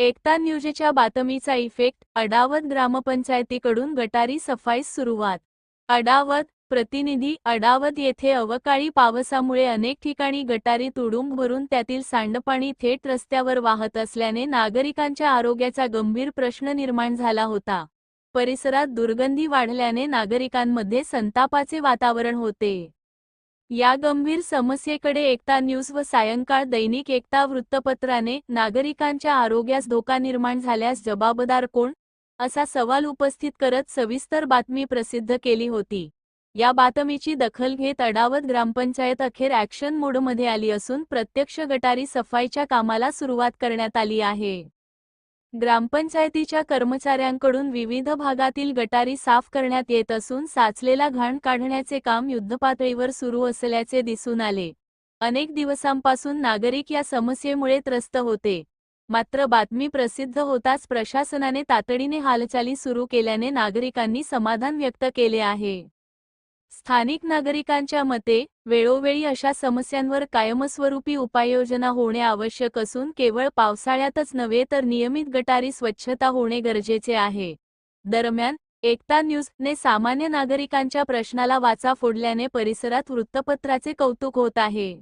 एकता न्यूजच्या बातमीचा इफेक्ट, अडावत ग्रामपंचायतीकडून गटारी सफाईस सुरुवात. अडावत, प्रतिनिधी. अडावत येथे अवकाळी पावसामुळे अनेक ठिकाणी गटारी तुडुंब भरून त्यातील सांडपाणी थेट रस्त्यावर वाहत असल्याने नागरिकांच्या आरोग्याचा गंभीर प्रश्न निर्माण झाला होता. परिसरात दुर्गंधी वाढल्याने नागरिकांमध्ये संतापाचे वातावरण होते. या गंभीर समस्येकडे एकता न्यूज व सायंकाळ दैनिक एकता वृत्तपत्राने नागरिकांच्या आरोग्यास धोका निर्माण झाल्यास जबाबदार कोण, असा सवाल उपस्थित करत सविस्तर बातमी प्रसिद्ध केली होती. या बातमीची दखल घेत अडावत ग्रामपंचायत अखेर ॲक्शन मोडमध्ये आली असून प्रत्यक्ष गटारी सफाईच्या कामाला सुरुवात करण्यात आली आहे. ग्रामपंचायतीच्या कर्मचाऱ्यांकडून विविध भागातील गटारी साफ करण्यात येत असून साचलेला घाण काढण्याचे काम युद्धपातळीवर सुरू असल्याचे दिसून आले. अनेक दिवसांपासून नागरिक या समस्येमुळे त्रस्त होते. मात्र बातमी प्रसिद्ध होताच प्रशासनाने तातडीने हालचाली सुरू केल्याने नागरिकांनी समाधान व्यक्त केले आहे. स्थानिक नागरिकांच्या मते, वेळोवेळी अशा समस्यांवर कायमस्वरूपी उपाययोजना होणे आवश्यक असून केवळ पावसाळ्यातच नव्हे तर नियमित गटारी स्वच्छता होणे गरजेचे आहे. दरम्यान, एकता न्यूजने सामान्य नागरिकांच्या प्रश्नाला वाचा फोडल्याने परिसरात वृत्तपत्राचे कौतुक होत आहे.